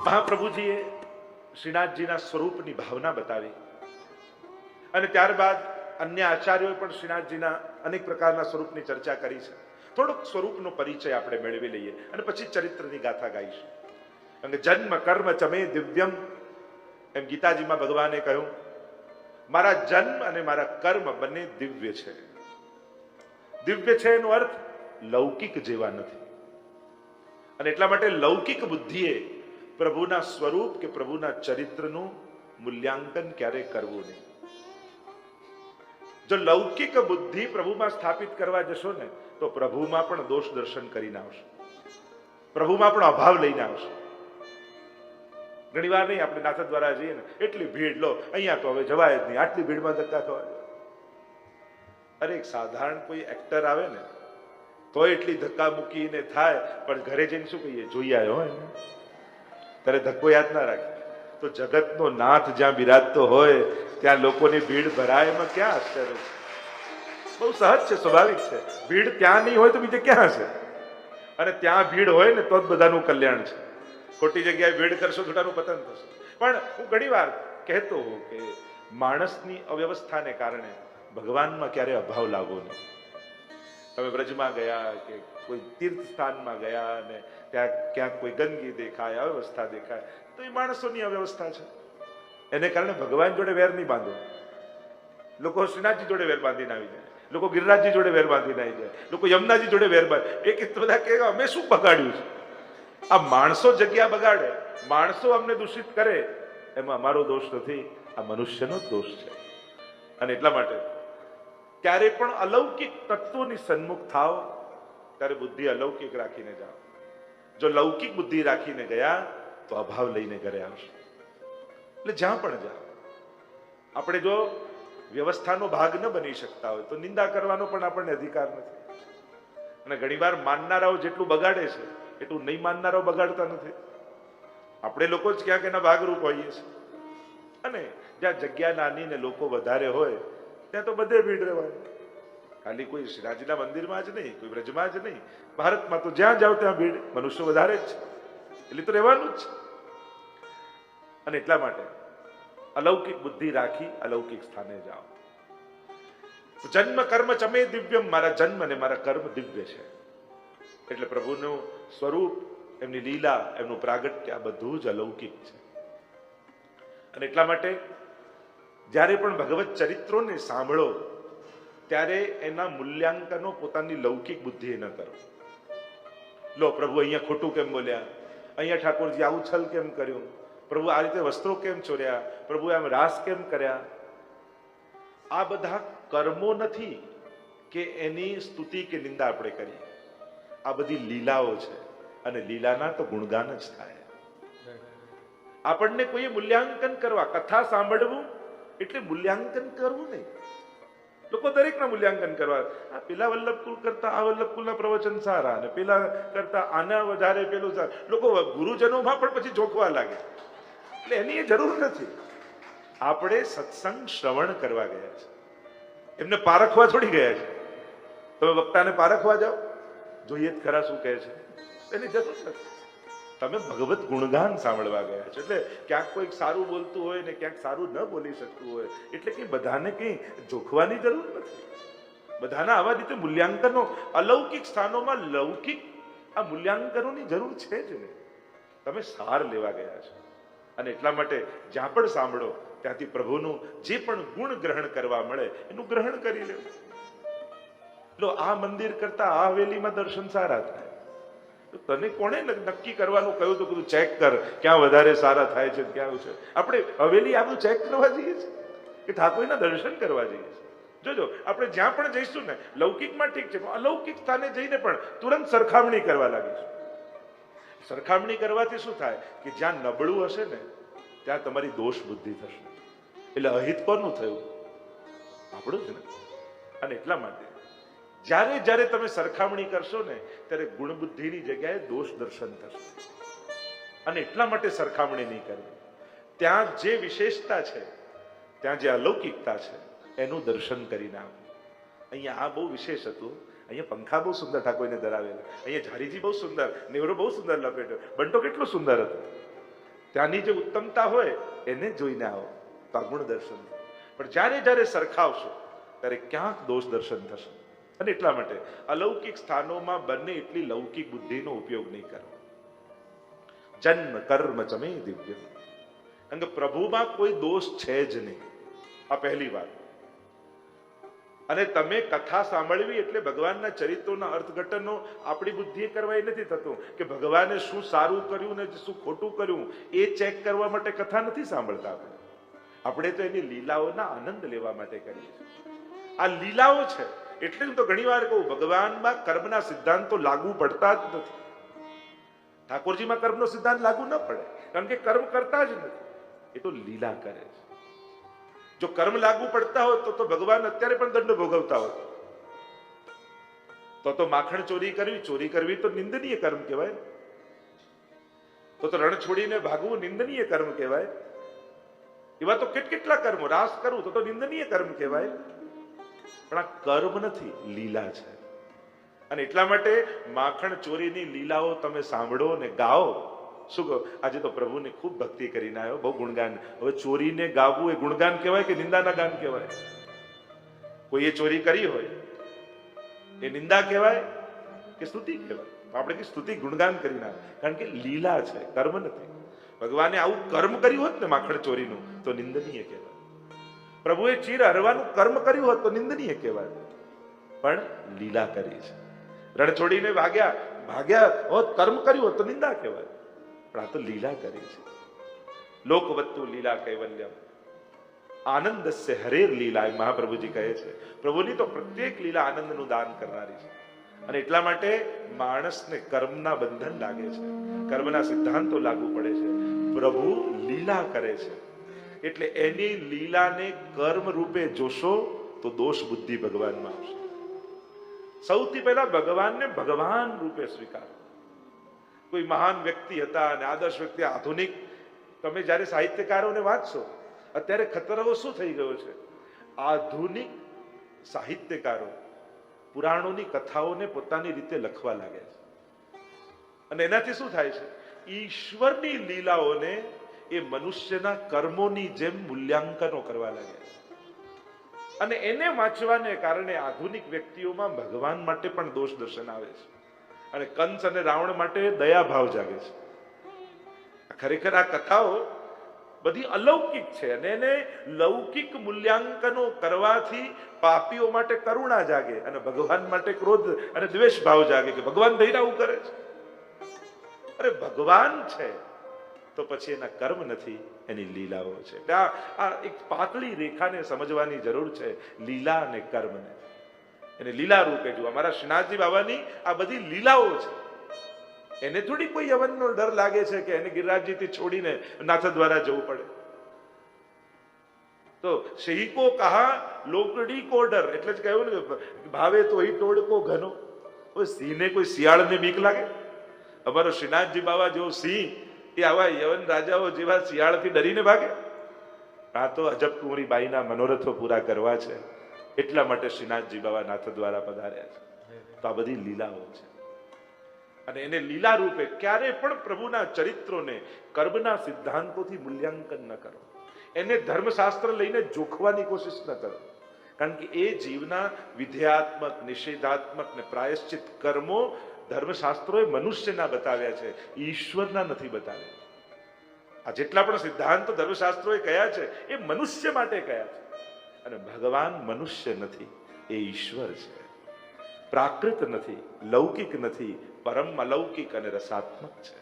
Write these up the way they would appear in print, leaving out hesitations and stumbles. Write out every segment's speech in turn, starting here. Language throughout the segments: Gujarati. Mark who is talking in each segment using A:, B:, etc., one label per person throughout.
A: મહાપ્રભુજીએ શ્રીનાથજીના સ્વરૂપની ભાવના બતાવી અને ત્યારબાદ અન્ય આચાર્યોએ પણ શ્રીનાથજીના અનેક પ્રકારના સ્વરૂપની ચર્ચા કરી છે. થોડોક સ્વરૂપનો પરિચય આપણે મેળવી લઈએ અને પછી ચરિત્રની ગાથા ગાઈશું. કારણ કે જન્મ કર્મ ચમે દિવ્યમ, એમ ગીતાજીમાં ભગવાને કહ્યું, મારા જન્મ અને મારા કર્મ બંને દિવ્ય છે. દિવ્ય છે એનો અર્થ લૌકિક જેવા નથી. અને એટલા માટે લૌકિક બુદ્ધિએ પ્રભુના સ્વરૂપ કે પ્રભુના ચરિત્રનું મૂલ્યાંકન ક્યારે કરવું નહીં. જો લૌકિક બુદ્ધિ પ્રભુમાં સ્થાપિત કરવા જશો ને તો પ્રભુમાં પણ દોષ દર્શન કરીને આવશે, પ્રભુમાં પણ અભાવ લઈને આવશે. ઘણી વાર નહીં આપણે નાથ દ્વારા જઈએ ને, એટલી ભીડ, લો અહીંયા તો હવે જવાય જ નહીં, આટલી ભીડમાં ધક્કા થવા. અરે એક સાધારણ કોઈ એક્ટર આવે ને તો એટલી ધક્કા મૂકીને થાય, પણ ઘરે જઈને શું કહીએ, જોઈ આવ્યો હોય ને, ત્યારે ધક્કો યાદ ના રાખે. તો જગતનો નાથ જ્યાં બિરાજતો હોય ત્યાં લોકોની ભીડ ભરાય, એમાં ક્યાં આશ્ચર્ય છે? બહુ સહજ છે, સ્વાભાવિક છે. ભીડ ત્યાં નહીં હોય તો બીજે ક્યાં છે? અને ત્યાં ભીડ હોય ને તો જ બધાનું કલ્યાણ છે. ખોટી જગ્યાએ ભીડ કરશો થોડાનું પતન થશે. પણ હું ઘણી વાર કહેતો હોઉં કે માણસની અવ્યવસ્થાને કારણે ભગવાનમાં ક્યારે અભાવ લાગવો નહીં. તમે બ્રજમાં ગયા કે કોઈ તીર્થ સ્થાનમાં ગયા અને ત્યાં ક્યાંક કોઈ ગંદકી દેખાય, અવ્યવસ્થા દેખાય, તો એ માણસોની અવ્યવસ્થા છે. એને કારણે ભગવાન જોડે વેર નહીં બાંધો. લોકો શ્રીનાથજી જોડે વેર બાંધીને આવી જાય, લોકો ગિરિરાજજી જોડે વેર બાંધીને આવી જાય, લોકો યમુનાજી જોડે વેર બાંધે. એક બધા કહે અમે શું બગાડ્યું છે? આ માણસો જગ્યા બગાડે, માણસો અમને દૂષિત કરે, એમાં અમારો દોષ નથી, આ મનુષ્યનો જ દોષ છે. અને એટલા માટે ક્યારે પણ અલૌકિક તત્વોની સન્મુખ થાવ ત્યારે બુદ્ધિ અલૌકિક રાખીને જાઓ. જો લૌકિક બુદ્ધિ રાખીને ગયા તો અભાવ લઈને ઘરે આવશે. એટલે જ્યાં પણ જાઓ, આપણે જો વ્યવસ્થાનો ભાગ ન બની શકતા હોય તો નિંદા કરવાનો પણ આપણને અધિકાર નથી. અને ઘણીવાર માનનારાઓ જેટલું બગાડે છે એટલું નહીં માનનારાઓ બગાડતા નથી. આપણે લોકો જ ક્યાંક એના ભાગરૂપ હોઈએ છીએ. અને જ્યાં જગ્યા નાની ને લોકો વધારે હોય ત્યાં તો બધે ભીડ રહેવાની. ખાલી કોઈ શ્રીનાથજીના મંદિરમાં જ નહીં, કોઈ બ્રજમાં જ નહીં, ભારતમાં તો જ્યાં જાઓ ત્યાં ભીડ, મનુષ્ય વધારે જ છે, એટલે તો રહેવાનું જ છે. અને એટલા માટે અલૌકિક બુદ્ધિ રાખી અલૌકિક સ્થાને જાઓ. જન્મ કર્મ ચમે દિવ્યમ, મારા જન્મ અને મારા કર્મ દિવ્ય છે. એટલે પ્રભુનું સ્વરૂપ, એમની લીલા, એમનું પ્રાગટ્ય આ બધું જ અલૌકિક છે. અને એટલા માટે જ્યારે પણ ભગવત ચરિત્રોને સાંભળો ત્યારે એના મૂલ્યાંકનો પોતાની લૌકિક બુદ્ધિએ ન કરો. લો પ્રભુ અહીંયા ખોટું કેમ બોલ્યા, અહીંયા ઠાકોરજી આવું છલ કેમ કર્યું, પ્રભુ આ રીતે વસ્ત્રો કેમ ચોર્યા, પ્રભુ આમ રાસ કેમ કર્યા. આ બધા કર્મો નથી કે એની સ્તુતિ કે નિંદા આપણે કરીએ. આ બધી લીલાઓ છે અને લીલાના તો ગુણગાન જ થાય. આપણને કોઈ મૂલ્યાંકન કરવા, કથા સાંભળવું એટલે મૂલ્યાંકન કરવું નહીં. લોકો દરેકના મૂલ્યાંકન કરવા, આ પેલા વલ્લભકુલ કરતા આ વલ્લભકુલના પ્રવચન સારા, અને પેલા કરતા આના વધારે પેલું સારું. લોકો ગુરુજનોમાં પણ પછી જોખવા લાગે. એટલે એની જરૂર નથી. આપણે સત્સંગ શ્રવણ કરવા ગયા છે, એમને પારખવા થોડી ગયા છે. તમે વક્તાને પારખવા જાઓ, જોઈએ જ ખરા શું કહે છે, એની જરૂર નથી. તમે ભગવત ગુણગાન સાંભળવા ગયા છો. એટલે ક્યાંક કોઈક સારું બોલતું હોય ને ક્યાંક સારું ન બોલી શકતું હોય, એટલે કે બધાને કઈ જોખવાની જરૂર નથી. બધાના આવા રીતે મૂલ્યાંકનો, અલૌકિક સ્થાનોમાં લૌકિક આ મૂલ્યાંકનોની જરૂર છે જ નહીં. તમે સાર લેવા ગયા છો. અને એટલા માટે જ્યાં પણ સાંભળો ત્યાંથી પ્રભુનું જે પણ ગુણ ગ્રહણ કરવા મળે એનું ગ્રહણ કરી લેવું. લો આ મંદિર કરતા આ હવેલીમાં દર્શન સારા થાય. તને કોણે નક્કી કરવાનું કહ્યું તો બધું ચેક કર ક્યાં વધારે સારા થાય છે, ક્યાં છે. આપણે હવેલી આ બધું ચેક કરવા જઈએ છીએ કે ઠાકોરના દર્શન કરવા જઈએ છીએ. જોજો આપણે જ્યાં પણ જઈશું ને, લૌકિકમાં ઠીક છે, અલૌકિક સ્થાને જઈને પણ તુરંત સરખામણી કરવા લાગીશું. સરખામણી કરવાથી શું થાય કે જ્યાં નબળું હશે ને ત્યાં તમારી દોષ બુદ્ધિ થશે. એટલે અહિત કોનું થયું? આપણું જ ને. અને એટલા માટે જ્યારે જ્યારે તમે સરખામણી કરશો ને ત્યારે ગુણ બુદ્ધિની જગ્યાએ દોષ દર્શન થશે. અને એટલા માટે સરખામણી નહીં કરવી. ત્યાં જે વિશેષતા છે, ત્યાં જે અલૌકિકતા છે એનું દર્શન કરીને આવવું. અહીંયા આ બહુ વિશેષ હતું. અહીંયા પંખા બહુ સુંદર ઠાકોરને ધરાવેલા, અહીંયા ઝારીજી બહુ સુંદર, નેવરો બહુ સુંદર લપેટ્યો, બંટો કેટલો સુંદર હતો. ત્યાંની જે ઉત્તમતા હોય એને જોઈને આવો તો આ ગુણ દર્શન. પણ જ્યારે જ્યારે સરખાવશો ત્યારે ક્યાંક દોષ દર્શન થશે. અને એટલા માટે અલૌકિક સ્થાનોમાં બંને એટલી લૌકિક બુદ્ધિનો ઉપયોગ નહીં કરવો. જન્મ કર્મ ચમે દિવ્ય, કારણ કે પ્રભુમાં કોઈ દોષ છે જ નહીં. આ પહેલી વાત. અને તમે કથા સાંભળવી એટલે ભગવાનના ચરિત્રોના અર્થઘટનો આપણી બુદ્ધિએ કરવા એ નથી થતું કે ભગવાને શું સારું કર્યું ને શું ખોટું કર્યું એ ચેક કરવા માટે કથા નથી સાંભળતા. આપણે તો એની લીલાઓના આનંદ લેવા માટે કરીએ છીએ. આ લીલાઓ છે એટલે હું તો ઘણી વાર કહું, ભગવાનમાં કર્મના સિદ્ધાંતો લાગુ પડતા જ નથી. ઠાકોરજીમાં કર્મનો સિદ્ધાંત લાગુ ન પડે, કારણ કે કર્મ કરતા જ નથી, એ તો લીલા કરે છે. જો કર્મ લાગુ પડતા હોત તો ભગવાન અત્યારે પણ દંડ ભોગવતા હોત. તો માખણ ચોરી કરવી તો નિંદનીય કર્મ કહેવાય. તો રણ છોડીને ભાગવું નિંદનીય કર્મ કહેવાય. એવા તો કેટલા કર્મો, રાસ કરવું તો નિંદનીય કર્મ કહેવાય. પણ આ કર્મ નથી, લીલા છે. અને એટલા માટે માખણ ચોરીની લીલાઓ તમે સાંભળો ને ગાઓ. શું કહો, આજે તો પ્રભુને ખૂબ ભક્તિ કરીને આવ્યો, બહુ ગુણગાન. હવે ચોરીને ગાવું એ ગુણગાન કહેવાય કે નિંદાના ગાન કહેવાય? કોઈએ ચોરી કરી હોય એ નિંદા કહેવાય કે સ્તુતિ કહેવાય? આપણે કે સ્તુતિ ગુણગાન કરીને આવે, કારણ કે લીલા છે, કર્મ નથી. ભગવાને આવું કર્મ કર્યું હોત ને માખણ ચોરીનું તો નિંદનીય કહેવાય. પ્રભુએ ચીર હરવાનું કર્મ કર્યું હોત તો નિંદનીય કહેવાય. પણ લીલા કરી છે. રણ છોડીને ભાગ્યા હોત, કર્મ કર્યું હોત તો નિંદા કહેવાય. પણ આ તો લીલા કરી છે. લોકવત્તુ લીલા કૈવલ્યમ આનંદસ્ય હરેર લીલા, મહાપ્રભુજી કહે છે. પ્રભુની તો પ્રત્યેક લીલા આનંદનું દાન કરનારી છે. અને એટલા માટે માણસને કર્મના બંધન લાગે છે, કર્મના સિદ્ધાંતો લાગુ પડે છે. પ્રભુ લીલા કરે છે એટલે એની લીલાને કર્મ રૂપે જોશો તો દોષ બુદ્ધિ ભગવાનમાં આવશે. સૌથી પહેલા ભગવાનને ભગવાન રૂપે સ્વીકારો. કોઈ મહાન વ્યક્તિ હતા અને આદર્શ વ્યક્તિ, આધુનિક, તમે જ્યારે સાહિત્યકારોને વાંચશો, અત્યારે ખતરો શું થઈ ગયો છે, આધુનિક સાહિત્યકારો પુરાણોની કથાઓને પોતાની રીતે લખવા લાગે છે. અને એનાથી શું થાય છે, ઈશ્વરની લીલાઓને એ મનુષ્યના કર્મોની જેમ મૂલ્યાંકનો કરવા લાગે છે. અને એને વાંચવાને કારણે આધુનિક વ્યક્તિઓમાં ભગવાન માટે પણ દોષ દર્શન આવે છે. અને કંસ અને રાવણ માટે દયા ભાવ જાગે છે. ખરેખર આ કથાઓ બધી અલૌકિક છે અને એને લૌકિક મૂલ્યાંકનો કરવાથી પાપીઓ માટે કરુણા જાગે અને ભગવાન માટે ક્રોધ અને દ્વેષ ભાવ જાગે કે ભગવાન થઈને આવું કરે છે. અરે ભગવાન છે તો પછી એના કર્મ નથી, એની લીલાઓ છે. આ એક પાતળી રેખાને સમજવાની જરૂર છે, લીલા અને કર્મને. એને લીલા રૂપે જો અમારા શ્રીનાથજી બાબાની આ બધી લીલાઓ છે. એને થોડી કોઈ યવનનો ડર લાગે છે કે એને ગિરિરાજજીથી છોડીને નાથ દ્વારા જવું પડે. તો સિંહ કો કહા લોકડી કો ડર, એટલે જ કહ્યું ને ભાવે તો ઈ ટોળકો ઘનો. સિંહને કોઈ શિયાળને બીક લાગે? અમારો શ્રીનાથજી બાબા જેવો સિંહ એ આવા યવન રાજાઓ જેવા શિયાળથી ડરીને ભાગે? આ તો અજબ કુંવરી બાઈના મનોરથો પૂરા કરવા છે, એટલા માટે શ્રીનાથજી બાબા નાથ દ્વારા પધાર્યા છે. તો આ બધી લીલાઓ છે. અને એને લીલા રૂપે ક્યારે પણ પ્રભુના ચરિત્રોને કર્મના સિદ્ધાંતોથી મૂલ્યાંકન ન કરો. એને ધર્મશાસ્ત્ર લઈને જોખવાની કોશિશ ન કરો, કારણ કે એ જીવના વિધેયાત્મક, નિષેધાત્મક ને પ્રાયશ્ચિત કર્મો ધર્મશાસ્ત્રોએ મનુષ્યના બતાવ્યા છે, ઈશ્વરના નથી બતાવ્યા. આ જેટલા પણ સિદ્ધાંતો ધર્મશાસ્ત્રોએ કયા છે એ મનુષ્ય માટે કયા છે. અને ભગવાન મનુષ્ય નથી, એ ઈશ્વર છે. પ્રાકૃત નથી, લૌકિક નથી, પરમ અલૌકિક અને રસાત્મક છે.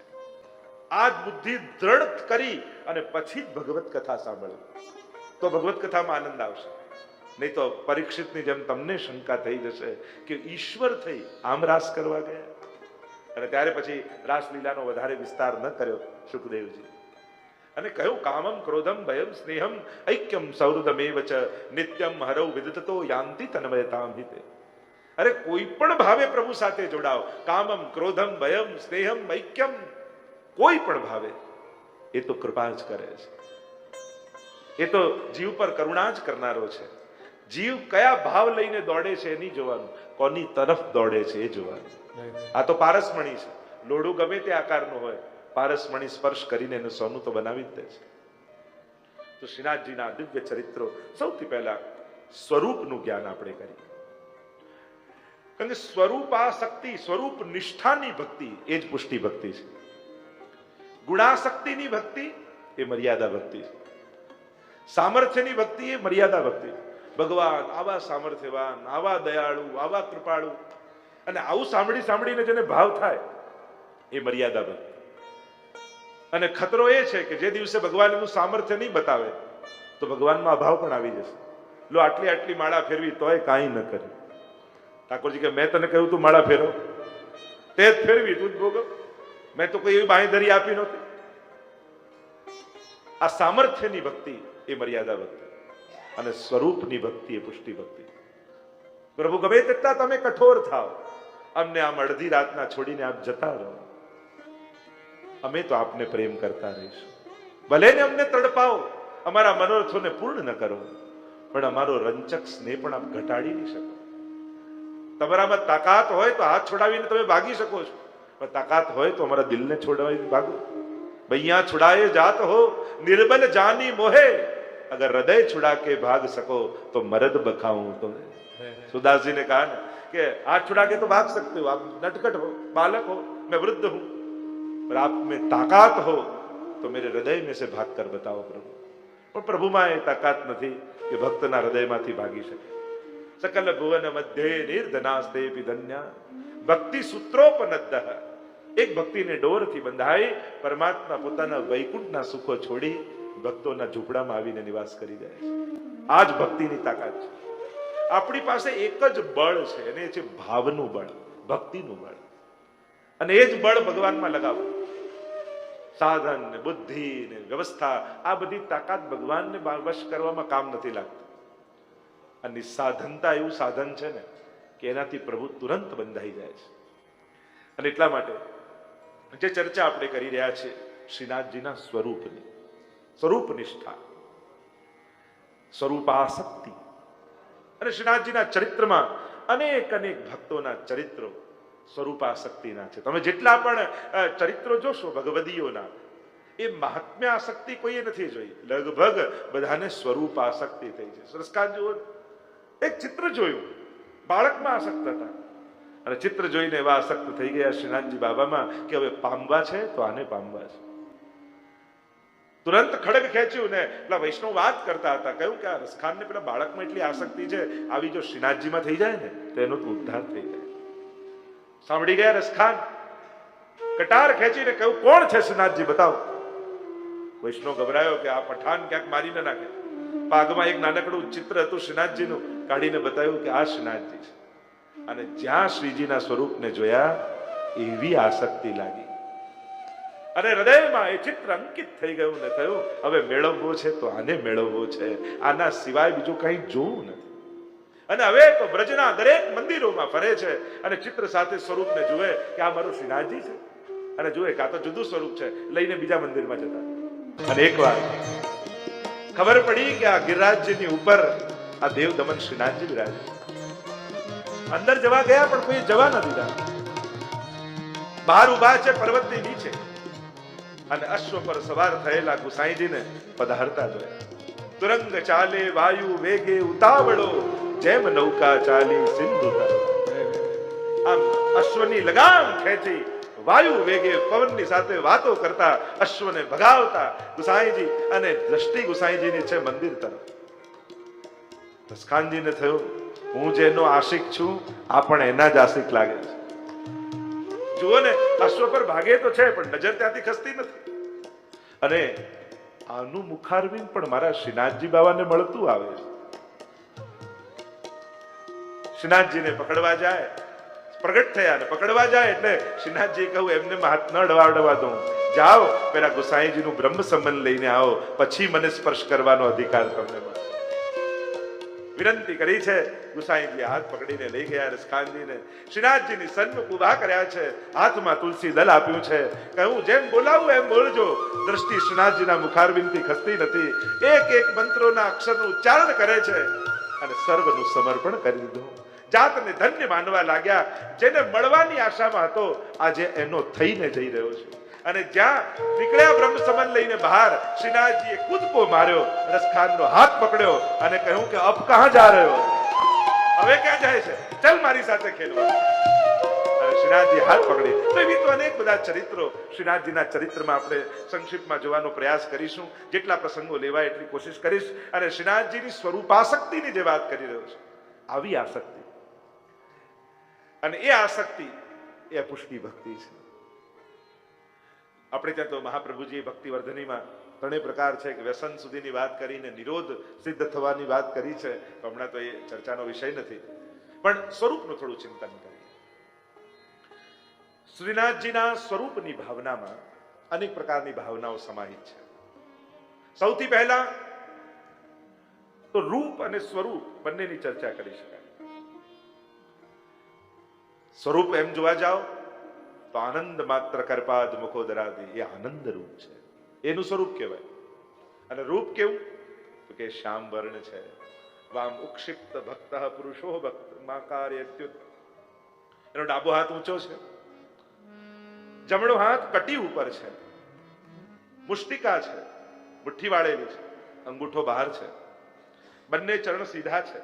A: આ બુદ્ધિ દ્રઢ કરી અને પછી જ ભગવત કથા સાંભળો તો ભગવત કથામાં આનંદ આવશે. નહીં તો પરીક્ષિતની જેમ તમને શંકા થઈ જશે કે ઈશ્વર થઈ આમ રાસ કરવા ગયા. અને ત્યારે પછી રાસલીલાનો વધારે વિસ્તાર ન કર્યો સુખદેવજી, અને કહ્યું કામમ ક્રોધમ ભયમ સ્નેહમ ઐક્યમ સૌહૃદમેવ ચ નિત્યમ હરૌ વિદતતો યાંતિ તન્મયતામ હિતે. અરે કોઈ પણ ભાવે પ્રભુ સાથે જોડાઓ, કામમ ક્રોધમ ભયમ સ્નેહમ ઐક્યમ, કોઈ પણ ભાવે, એ તો કૃપા જ કરે છે. એ તો જીવ પર કરુણા જ કરનારો છે. જીવ કયા ભાવ લઈને દોડે છે એ નહીં જોવાનું, કોની તરફ દોડે છે એ જોવાનું. આ તો પારસમણી છે. લોઢું ગમે તે આકારનું હોય પારસમણી સ્પર્શ કરીને એનું સોનું તો બનાવી જ દે છે. તો શ્રીનાથજીના દિવ્ય ચરિત્રો સૌથી પહેલા સ્વરૂપનું જ્ઞાન આપણે કરીએ. કારણ કે સ્વરૂપાસક્તિ, સ્વરૂપ નિષ્ઠાની ભક્તિ એ જ પુષ્ટિ ભક્તિ છે. ગુણાસક્તિની ભક્તિ એ મર્યાદા ભક્તિ છે. સામર્થ્યની ભક્તિ એ મર્યાદા ભક્તિ છે. ભગવાન આવા સામર્થ્યવાન, આવા દયાળુ, આવા કૃપાળુ, અને આવું સાંભળીને જેને ભાવ થાય એ મર્યાદા ભક્તિ. અને ખતરો એ છે કે જે દિવસે ભગવાન એનું સામર્થ્ય નહીં બતાવે તો ભગવાનમાં અભાવ પણ આવી જશે. લો આટલી આટલી માળા ફેરવી તોય કાંઈ ન કર્યું. ઠાકોરજી કે મેં તને કહ્યું તું માળા ફેરવ, તે જ ફેરવી, તું જ ભોગવ, મેં તો કોઈ એવી બાંયધરી આપી નહોતી. આ સામર્થ્યની ભક્તિ એ મર્યાદા ભક્તિ, અને સ્વરૂપની ભક્તિ એ પુષ્ટિ ભક્તિ. પ્રભુ ગમે તેટલા તમે કઠોર થાવ, અમને આમ અડધી રાતના છોડીને આપ જતા રહો, અમે તો આપને પ્રેમ કરતા રહીશું. ભલે ને અમને તડપાવો, અમારા મનોરથોને પૂર્ણ ન કરો, પણ અમારો રંચક સ્નેહ પણ આપ ઘટાડી નહીં શકો. તમારામાં તાકાત હોય તો હાથ છોડાવીને તમે ભાગી શકો છો, પણ તાકાત હોય તો અમારા દિલને છોડાવીને ભાગો. ભૈયા છુડાએ જાત હો નિર્બલ જાની મોહે, અગર હૃદય છુડા કે ભાગ સકો તો મરદ બખાऊं तो. सुदास जी ने कहा ना कि हाथ छुड़ा के तो भाग सकते हो, आप नटखट हो, बालक हो, मैं वृद्ध हूं, पर आप में ताकत हो तो मेरे हृदय में से भाग कर बताओ प्रभु. પણ પ્રભુમાં એ તાકાત નથી કે ભક્તના હૃદયમાંથી ભાગી શકે. સકલ ભુવન મધ્યે નિર્ધનાસ્તેપી ધન્યા ભક્તિ સૂત્રોપનદ્દઃ. એક ભક્તિને ડોરથી બંધાઈ પરમાત્મા પોતાના વૈકુંઠના સુખો છોડી ભક્તોના ઝૂંપડામાં આવીને નિવાસ કરી જાય છે. આ જ ભક્તિની તાકાત છે. આપણી પાસે એક જ બળ છે, અને એ છે ભાવનું બળ, ભક્તિનું બળ. અને એ જ બળ ભગવાનમાં લગાવો. સાધન ને બુદ્ધિ ને વ્યવસ્થા, આ બધી તાકાત ભગવાનને વશ કરવામાં કામ નથી લાગતું. આ નિસાધનતા એવું સાધન છે ને કે એનાથી પ્રભુ તુરંત બંધાઈ જાય છે. અને એટલા માટે જે ચર્ચા આપણે કરી રહ્યા છીએ શ્રીનાથજીના સ્વરૂપની, સ્વરૂપ નિષ્ઠા, સ્વરૂપાસક્તિ. અને શ્રીનાથજીના ચરિત્રમાં અનેક અનેક ભક્તોના ચરિત્રો સ્વરૂપાસક્તિના છે. તમે જેટલા પણ ચરિત્રો જોશો ભગવદીઓના, એ મહાત્મ્ય આસક્તિ કોઈએ નથી જોઈ. લગભગ બધાને સ્વરૂપાસક્તિ થઈ છે. સરસ્કાર જુઓ, એક ચિત્ર જોયું, બાળકમાં આસક્ત હતા, અને ચિત્ર જોઈને એવા આસક્ત થઈ ગયા શ્રીનાથજી બાબામાં કે હવે પામવા છે તો આને પામવા છે. તુરંત ખડગ ખેંચ્યું ને પેલા વૈષ્ણવ વાત કરતા હતા, કહ્યું કે આ રસખાનને પેલા બાળકમાં એટલી આસક્તિ છે, આવી જો શ્રીનાથજીમાં થઈ જાય ને તો એનો તો ઉદ્ધાર થઈ જાય. સાંભળી ગયા રસખાન, કટાર ખેંચીને કહ્યું કોણ છે શ્રીનાથજી બતાવો. વૈષ્ણવ ગભરાયો કે આ પઠાણ ક્યાંક મારી ન નાખે. પાગમાં એક નાનકડું ચિત્ર હતું શ્રીનાથજીનું, કાઢીને બતાવ્યું કે આ શ્રીનાથજી છે. અને જ્યાં શ્રીજીના સ્વરૂપને જોયા એવી આસક્તિ લાગી, અને હૃદયમાં એ ચિત્ર અંકિત થઈ ગયું ને થયું હવે મેળવવો છે તો આને મેળવવો છે, આના સિવાય બીજું કંઈ જોવું નથી. અને હવે તો બ્રજના દરેક મંદિરોમાં ફરે છે અને ચિત્ર સાથે સ્વરૂપને જુએ કે આ મારું શ્રીનાથજી છે, અને જુએ કે આ તો જુદું સ્વરૂપ છે, લઈને બીજા મંદિરમાં જતા. અને એકવાર ખબર પડી કે આ ગિરિરાજજીની ઉપર આ દેવ દમન શ્રીનાથજી બિરાજે. અંદર જવા ગયા પણ કોઈ જવા ન દીધા. બહાર ઉભા છે પર્વતની નીચે, અને અશ્વ પર સવાર થયેલા ગુસાઈજીને પધારતા જોયા. તુરંગ ચાલે વાયુ વેગે ઉતાવળો, જેમ નૌકા ચાલી સિંધુ તર. આમ અશ્વની લગામ ખેંચી વાયુ વેગે પવનની સાથે વાતો કરતા અશ્વને ભગાવતા ગુસાઈજી, અને દ્રષ્ટિ ગુસાઈજીની છે મંદિર તરફ. રસખાનજીને થયું હું જેનો આશિક છું આ પણ એના જ આશિક લાગે છે. જુઓ ને, અશ્વ પર ભાગે તો છે પણ નજર ત્યાંથી ખસતી નથી. અને આનું મુખારવિંદ પણ મારા શ્રીનાથજી બાબાને મળતું આવે છે. શ્રીનાથજીને પકડવા જાય, પ્રગટ થયા ને પકડવા જાય એટલે શ્રીનાથજી કહું એમને હાથ ન અડવા દઉં, જાઓ પેલા ગુસાઈજીનું બ્રહ્મ સંબંધ લઈને આવો, પછી મને સ્પર્શ કરવાનો અધિકાર તમને મળે. વિનંતી કરી છે. ગુસાઈજી હાથ પકડીને લઈ ગયા રસખાનજીને. શ્રીનાથજીની સન્મુખ ઉભા કર્યા છે, હાથમાં તુલસી દલ આપ્યું છે. કહ્યું જેમ બોલાવું એમ બોલજો. દ્રષ્ટિ શ્રીનાથજીના મુખારવિંદથી ખસતી નથી. એક એક મંત્રોના અક્ષરનું ઉચ્ચારણ કરે છે, અને સર્વનું સમર્પણ કરી દીધું. જાતને ધન્ય માનવા લાગ્યા. જેને મળવાની આશામાં હતો આજે એનો થઈને જઈ રહ્યો છે. અને જ્યાં નીકળ્યા બ્રહ્મ સમન લઈને બહાર શ્રીનાથજીએ કૂદકો માર્યો, રસખાનનો હાથ પકડ્યો અને કહ્યું કે અબ કહા જા રહ્યો, હવે ક્યાં જાય છે, ચલ મારી સાથે ખેલવા. શ્રીનાથજી હાથ પકડે. તો એવી તો અનેક બધા ચરિત્રો શ્રીનાથજીના ચરિત્રમાં આપણે સંક્ષિપ્તમાં જોવાનો પ્રયાસ કરીશું. જેટલા પ્રસંગો લેવાય એટલી કોશિશ કરીશ. અને શ્રીનાથજીની સ્વરૂપાસક્તિની જે વાત કરી રહ્યો છે, આવી આસક્તિ, અને એ આસક્તિ એ પુષ્ટિ ભક્તિ છે. આપણે ત્યાં તો મહાપ્રભુજી ભક્તિવર્ધનીમાં ત્રણેય પ્રકાર છે કે વ્યસન સુધીની વાત કરીને નિરોધ સિદ્ધ થવાની વાત કરી છે. હમણાં તો એ ચર્ચાનો વિષય નથી, પણ સ્વરૂપનું થોડું ચિંતન કરીએ. શ્રીનાથજીના સ્વરૂપની ભાવનામાં અનેક પ્રકારની ભાવનાઓ સમાહિત છે. સૌથી પહેલા તો રૂપ અને સ્વરૂપ બંનેની ચર્ચા કરી શકાય. સ્વરૂપ એમ જોવા જાઓ તો આનંદ માત્ર કરપાદ મુખોદરાદી, એ આનંદ રૂપ છે, એનું સ્વરૂપ કહેવાય. અને રૂપ કેવું તો કે શ્યામ વર્ણ છે. વામ ઉક્ષિપ્ત ભક્ત પુરુષો ભક્ત માકાર્ય અત્યુત. એનો ડાબો હાથ ઊંચો છે, જમણો હાથ કટી ઉપર છે, મુષ્ટિકા છે, મુઠ્ઠી વાળેલી છે, અંગૂઠો બહાર છે, બંને ચરણ સીધા છે,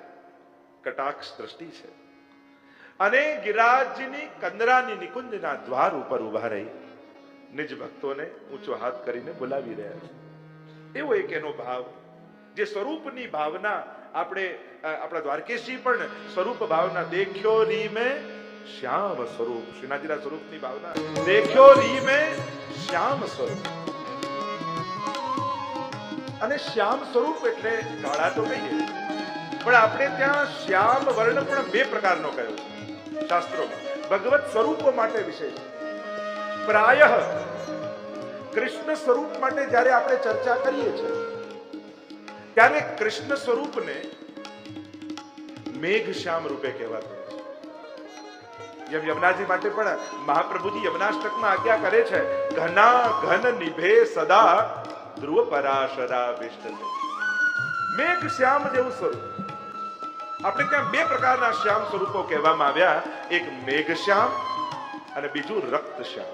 A: કટાક્ષ દ્રષ્ટિ છે. અને ગિરિરાજની કંદરાની નિકુંજના દ્વાર ઉપર ઉભા રહી નિજ ભક્તોને ઊંચો હાથ કરીને બોલાવી રહ્યા છે. એવો એક એનો ભાવ, જે સ્વરૂપની ભાવના આપણે આપણા દ્વારકેશજી પણ સ્વરૂપ ભાવના દેખ્યો રી મેં શ્યામ સ્વરૂપ, શ્રીનાથજીના સ્વરૂપની ભાવના દેખ્યો રી મેં શ્યામ સ્વરૂપ. અને શ્યામ સ્વરૂપ એટલે કાળા તો કહીએ, પણ આપણે ત્યાં શ્યામ વર્ણ પણ બે પ્રકારનો કયો છે શાસ્ત્રોમાં. ભગવત સ્વરૂપો માટે વિશેષ, પ્રાય કૃષ્ણ સ્વરૂપ માટે જ્યારે આપણે ચર્ચા કરીએ છીએ ત્યારે કૃષ્ણ સ્વરૂપને મેઘ શ્યામ રૂપે કહેવાતું છે. જેમ યમુનાજી માટે પણ મહાપ્રભુજી યમુનાષ્ટકમાં આજ્ઞા કરે છે, ઘના ઘન નિભે સદા ધ્રુવ પરાશરા વિષ્ણુ. મેઘ શ્યામ જેવું સ્વરૂપ. આપણે ત્યાં બે પ્રકારના શ્યામ સ્વરૂપો કહેવામાં આવ્યા, એક મેઘ શ્યામ અને બીજું રક્ત શ્યામ,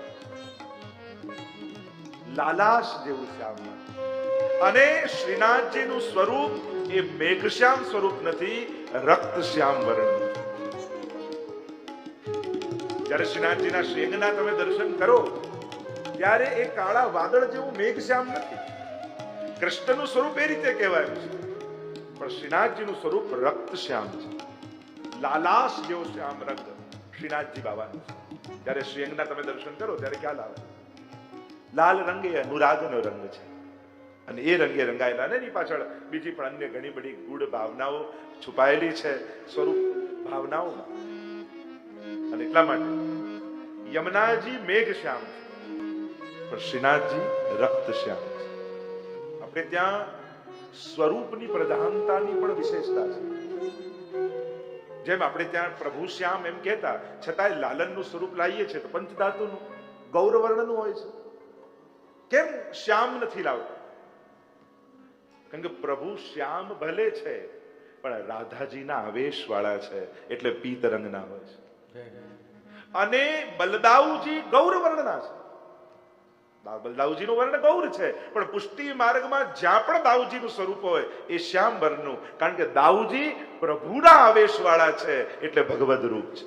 A: લાલાશ જેવું શ્યામ. અને શ્રીનાથજીનું સ્વરૂપ એ મેઘશ્યામ સ્વરૂપ નથી, રક્ત શ્યામ વર્ણ. જ્યારે શ્રીનાથજીના શ્રીઅંગના તમે દર્શન કરો ત્યારે એ કાળા વાદળ જેવું મેઘશ્યામ નથી. કૃષ્ણનું સ્વરૂપ એ રીતે કહેવાયું છે, પણ શ્રીનાથજીનું સ્વરૂપ રક્ત શ્યામ છે, લાલાશ જેવો શ્યામ રંગ શ્રીનાથજી બાબાનો છે. જ્યારે શ્રીઅંગના તમે દર્શન કરો ત્યારે ખ્યાલ આવે, લાલ રંગ એ અનુરાગનો રંગ છે. અને એ રંગે રંગાયેલા ને એની પાછળ બીજી પણ અન્ય ઘણી બધી ગૂઢ ભાવનાઓ છુપાયેલી છે સ્વરૂપ ભાવનાઓમાં. અને એટલા માટે યમુનાજી મેઘ શ્યામ છે, પણ શ્રીનાથજી રક્ત શ્યામ છે. આપણે ત્યાં સ્વરૂપની પ્રધાનતાની પણ વિશેષતા છે. જેમ આપણે ત્યાં પ્રભુ શ્યામ એમ કહેતા, છતાંય લાલનનું સ્વરૂપ લાવીએ છીએ તો પંચધાતુનું ગૌરવર્ણનું હોય છે. કેમ શ્યામ નથી લાવતા? કારણ કે પ્રભુ શ્યામ ભલે છે પણ રાધાજીના આવેશ વાળા છે, એટલે પીત રંગના હોય છે. અને બલદાઉજી ગૌર વર્ણના છે. બલદાઉજીનું વર્ણ ગૌર છે, પણ પુષ્ટિ માર્ગમાં જ્યાં પણ દાઉજીનું સ્વરૂપ હોય એ શ્યામ વર્ણનું, કારણ કે દાઉજી પ્રભુના આવેશ વાળા છે, એટલે ભગવદ રૂપ છે.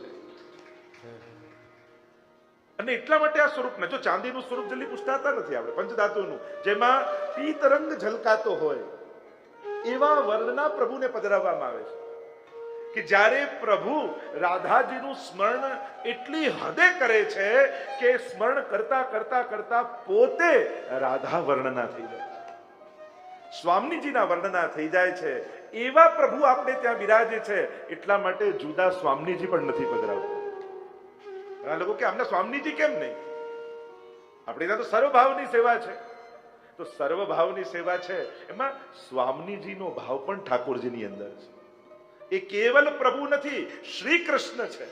A: અને એટલા માટે આ સ્વરૂપને જો ચાંદીનું સ્વરૂપ જલ્દી પૂછતા નથી આપણે, પંચધાતુનું જેમાં પીત રંગ ઝલકાતો હોય એવા વર્ણના પ્રભુને પધરાવવામાં આવે છે. કે જ્યારે પ્રભુ રાધાજીનું સ્મરણ એટલી હદે કરે છે કે સ્મરણ કરતા કરતા કરતા પોતે રાધા વર્ણના થઈ જાય છે, સ્વામીજીના વર્ણના થઈ જાય છે. એવા પ્રભુ આપણે ત્યાં બિરાજે છે. એટલા માટે જુદા સ્વામીજી પણ નથી પધરાવતા. ઘણા લોકો કે આમના સ્વામીજી કેમ નહીં? આપણે ત્યાં તો સર્વભાવની સેવા છે. તો સર્વભાવની સેવા છે એમાં સ્વામીજીનો ભાવ પણ ઠાકોરજીની અંદર છે. એ કેવલ પ્રભુ નથી, શ્રી કૃષ્ણ છે.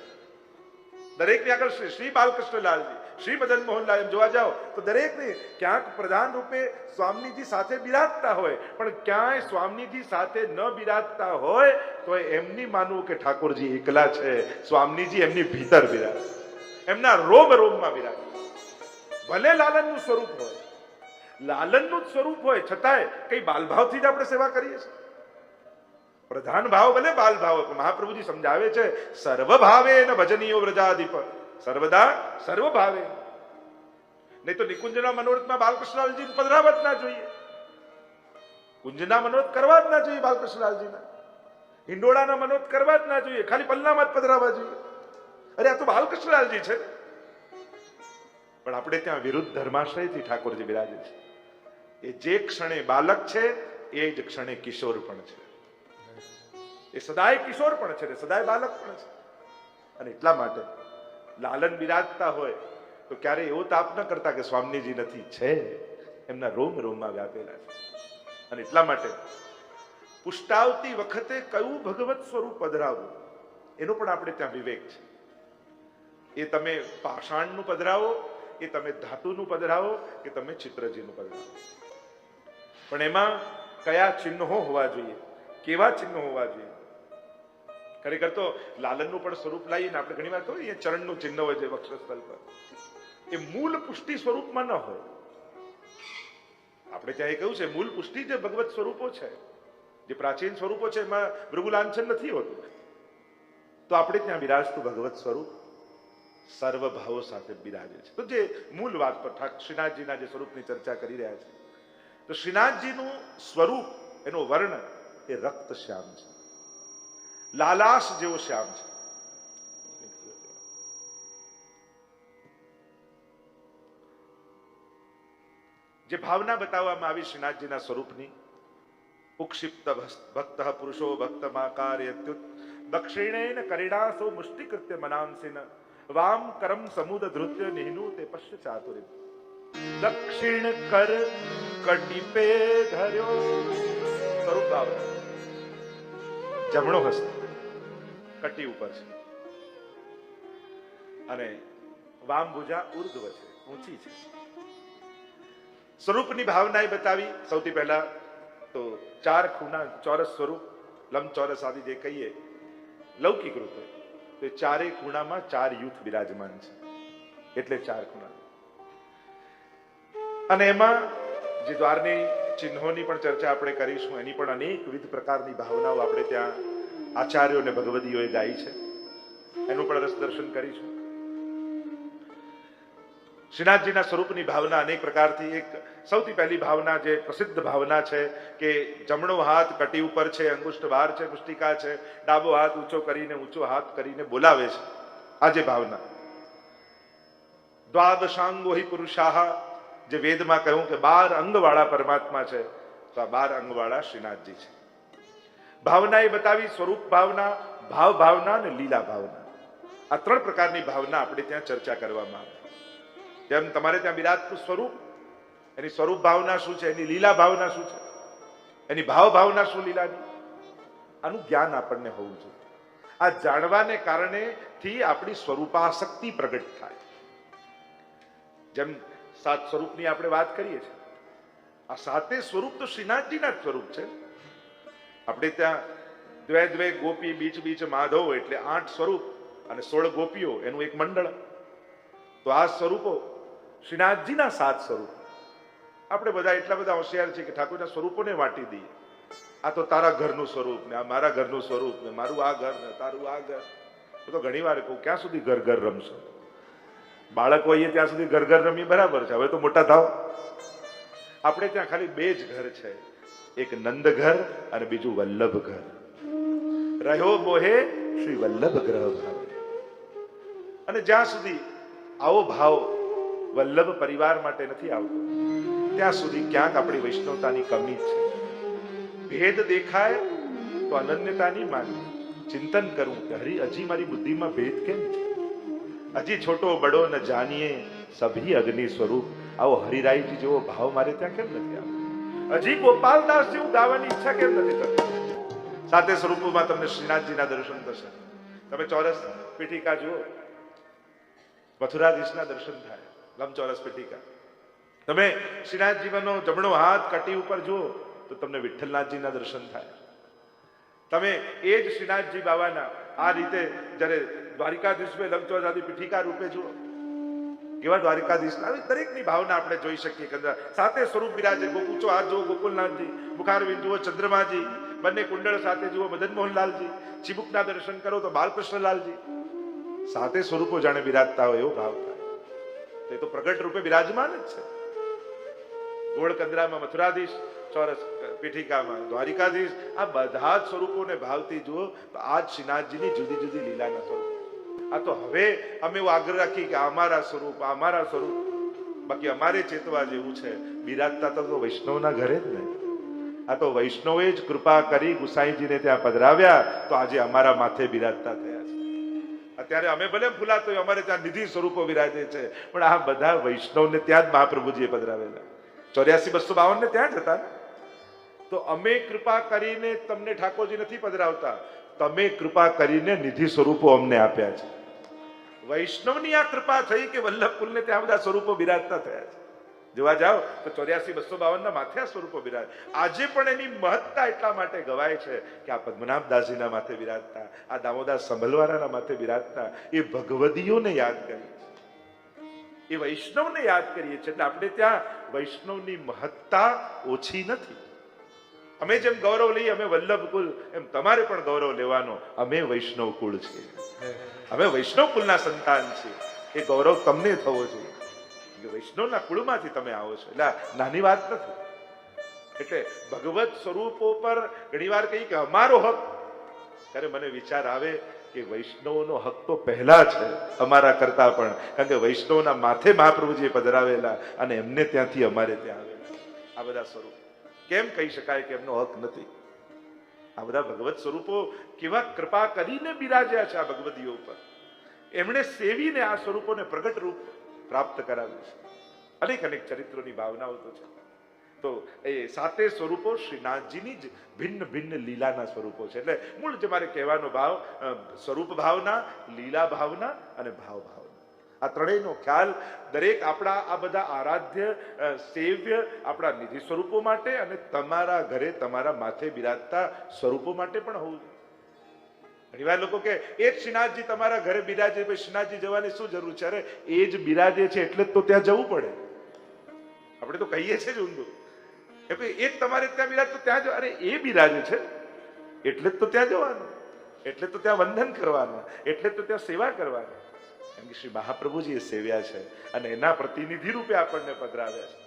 A: દરેકની આગળ શ્રી બાલકૃષ્ણલાલજી, શ્રી મદન મોહનલાલ એમ જોવા જાઓ તો દરેકની ક્યાંક પ્રધાન રૂપે સ્વામીજી સાથે બિરાજતા હોય, પણ ક્યાંય સ્વામીજી સાથે ન બિરાજતા હોય તો એમની માનવું કે ઠાકોરજી એકલા છે. સ્વામીજી એમની ભીતર બિરાજે, એમના રોમ રોમમાં બિરાજે. ભલે લાલનનું સ્વરૂપ હોય, લાલનનું જ સ્વરૂપ હોય છતાંય કઈ બાલભાવથી જ આપણે સેવા કરીએ છીએ. પ્રધાન ભાવ ભલે બાલ ભાવ. મહાપ્રભુજી સમજાવે છે સર્વ ભાવે ન ભજનીયો વ્રજાધિપ, સર્વદા સર્વ ભાવે. નહીં તો નિકુંજના મનોરથમાં બાલકૃષ્ણલાલજી પધરાવા જ ના જોઈએ, કુંજના મનોરથ કરવા જ ના જોઈએ, બાલકૃષ્ણલાલજીના હિંડોળાના મનોરથ કરવા જ ના જોઈએ, ખાલી પલ્લામાં જ પધરાવા જોઈએ. અરે આ તો બાલકૃષ્ણલાલજી છે. પણ આપણે ત્યાં વિરુદ્ધ ધર્માશ્રયથી ઠાકોરજી બિરાજે છે. એ જે ક્ષણે બાલક છે એ જ ક્ષણે કિશોર પણ છે. એ સદાય કિશોર પણ છે ને સદાય બાલક પણ છે. અને એટલા માટે લાલન બિરાજતા હોય તો ક્યારે એવો તાપ ન કરતા કે સ્વામીજી નથી, છે એમના રોમ રોમમાં વ્યાપેલા છે. અને એટલા માટે પુષ્ટાવતી વખતે કયું ભગવત સ્વરૂપ પધરાવવું એનો પણ આપણે ત્યાં વિવેક છે. એ તમે પાષાણનું પધરાવો, એ તમે ધાતુનું પધરાવો, કે તમે ચિત્રજીનું પધરાવો, પણ એમાં કયા ચિહ્નો હોવા જોઈએ, કેવા ચિહ્નો હોવા જોઈએ. ખરેખર તો લાલનનું પણ સ્વરૂપ લાવીએ ને આપણે ઘણી વાર કહ્યું અહીંયા ચરણનું ચિહ્ન હોય છે વક્ષસ્થળ પર, એ મૂળ પુષ્ટિ સ્વરૂપમાં ન હોય. આપણે ત્યાં એ કહ્યું છે મૂળ પુષ્ટિ જે ભગવત સ્વરૂપો છે, જે પ્રાચીન સ્વરૂપો છે એમાં ભૃગુલાંછન નથી હોતું. તો આપણે ત્યાં બિરાજતું ભગવત સ્વરૂપ સર્વ ભાવો સાથે બિરાજે છે. તો જે મૂળ વાત પર શ્રીનાથજીના જે સ્વરૂપની ચર્ચા કરી રહ્યા છે, તો શ્રીનાથજીનું સ્વરૂપ, એનો વર્ણ એ રક્ત શ્યામ છે, લાલાશ જેવો શ્યામ છે. જે ભાવના બતાવવામાં આવી શ્રીનાથજીના સ્વરૂપની, ઉક્ષિપ્ત ભક્ત પુરુષો ભક્ત માકાર્યત્યુત દક્ષિણેન કરિણાસો મુષ્ટિકૃત્ય મનાંસિન વામ કરમ સમુદ ધૃત્ય નિહનુ તે પશ્ય ચાતુરી. દક્ષિણ કર કટિપે ધર્યો સ્વરૂપ ભાવના, જમણો હસ્ત કટી ઉપર છે અને વામ ભુજા ઉર્ધ્વ છે, ઊંચી છે. સ્વરૂપની ભાવના એ બતાવી. સૌથી પહેલા તો ચાર ખૂણા ચોરસ સ્વરૂપ, લંબચોરસ આદિ જે કહીએ લૌકિક રૂપે, તો ચારેય ખૂણામાં ચાર યુથ બિરાજમાન છે, એટલે ચાર ખૂણા. અને એમાં જે દ્વારની ચિહ્નોની પણ ચર્ચા આપણે કરીશું, એની પણ અનેકવિધ પ્રકારની ભાવનાઓ આપણે ત્યાં આચાર્યો અને ભગવદીઓએ ગાઈ છે, એનું પણ રસ દર્શન કરીશું. શ્રીનાથજીના સ્વરૂપની ભાવના અનેક પ્રકારથી. એક સૌથી પહેલી ભાવના જે પ્રસિદ્ધ ભાવના છે કે જમણો હાથ કટી ઉપર છે, અંગુષ્ઠ બહાર છે, પુષ્ટિકા છે, ડાબો હાથ ઊંચો કરીને ઊંચો હાથ કરીને બોલાવે છે. આ જે ભાવના દ્વાદશાંગો હિ પુરુષાહ, જે વેદમાં કહ્યું કે 12 અંગવાળા પરમાત્મા છે, તો આ 12 અંગવાળા શ્રીનાથજી છે. ભાવના એ બતાવી સ્વરૂપ ભાવના, ભાવ ભાવના અને લીલા ભાવના. આ ત્રણ પ્રકારની ભાવના આપણે ત્યાં ચર્ચા કરવામાં આવે. જેમ તમારે ત્યાં બિરાજતું સ્વરૂપ, એની સ્વરૂપ ભાવના શું છે, એની લીલા ભાવના શું છે, એની ભાવ ભાવના શું લીલાની, આનું જ્ઞાન આપણને હોવું જોઈએ. આ જાણવાને કારણે થી આપણી સ્વરૂપાસક્તિ પ્રગટ થાય. જેમ 7 સ્વરૂપની આપણે વાત કરીએ છીએ, આ 7 સ્વરૂપ તો શ્રીનાથજીના જ સ્વરૂપ છે. આપણે ત્યાં દ્વે દ્વે ગોપી બીચ બીચ માધવ, એટલે 8 સ્વરૂપ અને 16 ગોપીઓ, એનું એક મંડળ. તો આ સ્વરૂપો શ્રીનાથજીના 7 સ્વરૂપ. આપણે બધા એટલા બધા હોશિયાર છીએ કે ઠાકોરના સ્વરૂપોને વાંટી દઈએ. આ તો તારા ઘરનું સ્વરૂપ ને આ મારા ઘરનું સ્વરૂપ ને મારું આ ઘર ને તારું આ ઘર. તો ઘણી વાર કહું ક્યાં સુધી ઘર ઘર રમશો? બાળક હોઈએ ત્યાં સુધી ઘર ઘર રમી બરાબર છે, હવે તો મોટા થાવ. આપણે ત્યાં ખાલી 2 જ ઘર છે, એક નંદ ઘર અને બીજું વલ્લભ ઘર. રહ્યો મોહે શ્રી વલ્લભ ગ્રહ ભાવે. અને જ્યાં સુધી આવો ભાવ વલ્લભ પરિવાર માટે નથી આવતો, ત્યાં સુધી ક્યાંક આપણી વૈષ્ણવતાની કમી છે. ભેદ દેખાય તો અનન્યતાની માનવી, ચિંતન કરવું કે હરી હજી મારી બુદ્ધિમાં ભેદ કેમ છે, હજી છોટો બડો ન જાણીએ સભી અગ્નિ સ્વરૂપ. આવો હરિરાયજી જેવો ભાવ મારે ત્યાં કેમ નથી આવતો, હજી ગોપાલદાસ જેવું ગાવાની ઈચ્છા કેમ નથી થતી. 7 સ્વરૂપોમાં તમને શ્રીનાથજીના દર્શન થશે. તમે ચોરસ પીઠિકા જુઓ, મથુરાધીશના દર્શન થાય, લંબચોરસ પીઠિકા. તમે શ્રીનાથજીનો જમણો હાથ કટી ઉપર જુઓ તો તમને વિઠ્ઠલનાથજીના દર્શન થાય. તમે એ જ શ્રીનાથજી બાવાના આ રીતે જ્યારે દ્વારિકાધીશ લંબચોરસ આદિ પીઠિકા રૂપે જુઓ કેવા દ્વારિકાધીશ, આવી દરેકની ભાવના આપણે જોઈ શકીએ કે સાથે સ્વરૂપ બિરાજે. ઊંચો હાથ જુઓ ગોકુલનાથજી, મુખારવિંદ જુઓ ચંદ્રમાજી, બંને કુંડળ સાથે જુઓ મદન મોહનલાલજી, ચીબુકના દર્શન કરો તો બાલકૃષ્ણલાલજી, સાથે સ્વરૂપો જાણે બિરાજતા હોય એવો ભાવ થાય. એ તો પ્રગટ રૂપે બિરાજમાન જ છે. ગોળકંદરામાં મથુરાધીશ, ચોરસ પીઠિકામાં દ્વારિકાધીશ, આ બધા જ સ્વરૂપોને ભાવથી જુઓ તો આ જ શ્રીનાથજીની જુદી જુદી લીલાના સ્વરૂપ. આ તો હવે અમે એવું આગ્રહ રાખી કે અમારા સ્વરૂપ, અમારા સ્વરૂપ, બાકી અમારે ચેતવા જેવું છે. બિરાજતા તો વૈષ્ણવના ઘરે જ ને. આ તો વૈષ્ણવે જ કૃપા કરી ગુસાઈજીને ત્યાં પધરાવ્યા તો આજે અમારા માથે બિરાજતા થયા છે. અત્યારે અમે ભલે ફૂલાતો હોય, અમારે ત્યાં નિધિ સ્વરૂપો બિરાજે છે, પણ આ બધા વૈષ્ણવને ત્યાં જ મહાપ્રભુજીએ પધરાવેલા. 84-252 ને ત્યાં જ હતા. તો અમે કૃપા કરીને તમને ઠાકોરજી નથી પધરાવતા, તમે કૃપા કરીને નિધિ સ્વરૂપો અમને આપ્યા છે. વૈષ્ણવની આ કૃપા થઈ કે વલ્લભકુલને ત્યાં બધા સ્વરૂપો બિરાજતા થયા છે. જોવા જાઓ તો 84-252 ના માથે આ સ્વરૂપો બિરાજ. આજે પણ એની મહત્તા એટલા માટે ગવાય છે કે આ પદ્મનાભદાસજીના માથે બિરાજતા, આ દામોદાસ સંભલવાળાના માથે બિરાજતા એ ભગવદીઓને યાદ કરીએ, એ વૈષ્ણવને યાદ કરીએ છીએ. એટલે આપણે ત્યાં વૈષ્ણવની મહત્તા ઓછી નથી. અમે જેમ ગૌરવ લઈએ અમે વલ્લભ કુલ, એમ તમારે પણ ગૌરવ લેવાનો. અમે વૈષ્ણવ કુળ છીએ, અમે વૈષ્ણવ કુલના સંતાન છીએ. એ ગૌરવ તમને થવો જોઈએ કે વૈષ્ણવના કુળમાંથી તમે આવો છો. એટલે નાની વાત નથી. એટલે ભગવત સ્વરૂપો પર ઘણીવાર કહી કે અમારો હક, ત્યારે મને વિચાર આવે કે વૈષ્ણવનો હક તો પહેલા છે અમારા કરતા પણ, કારણ કે વૈષ્ણવના માથે મહાપ્રભુજીએ પધરાવેલા અને એમને ત્યાંથી અમારે ત્યાં આવેલા આ બધા સ્વરૂપ. કેમ કહી શકાય કે એમનો હક નથી? આ બધા ભગવત સ્વરૂપો કેવા કૃપા કરીને બિરાજ્યા છે આ ભગવદીઓ ઉપર. એમણે સેવીને આ સ્વરૂપોને પ્રગટ રૂપ પ્રાપ્ત કરાવ્યું છે. અનેક અનેક ચરિત્રોની ભાવનાઓ તો છે. તો એ સાતે સ્વરૂપો શ્રીનાથજીની જ ભિન્ન ભિન્ન લીલાના સ્વરૂપો છે. એટલે મૂળ જે મારે કહેવાનો ભાવ સ્વરૂપ ભાવના, લીલા ભાવના અને ભાવ ભાવના, આ ત્રણેયનો ખ્યાલ દરેક આપણા આ બધા આરાધ્ય સેવ્ય આપણા નિધિ સ્વરૂપો માટે અને તમારા ઘરે તમારા માથે બિરાજતા સ્વરૂપો માટે પણ હોવું જોઈએ. ઘણીવાર લોકો કે એ જ શ્રીનાથજી તમારા ઘરે બિરાજે, શ્રીનાથજી જવાની શું જરૂર છે? અરે એ જ બિરાજે છે એટલે જ તો ત્યાં જવું પડે. આપણે તો કહીએ છીએ જ ઊંધું, એ જ તમારે ત્યાં બિરાજ તો ત્યાં જ, અરે એ બિરાજે છે એટલે જ તો ત્યાં જવાનું, એટલે તો ત્યાં વંદન કરવાનું, એટલે તો ત્યાં સેવા કરવાની. કેમ કે શ્રી મહાપ્રભુજીએ સેવ્યા છે અને એના પ્રતિનિધિ રૂપે આપણને પધરાવ્યા છે.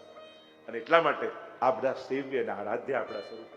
A: અને એટલા માટે આ બધા સેવ્ય અને આરાધ્ય આપણા સ્વરૂપો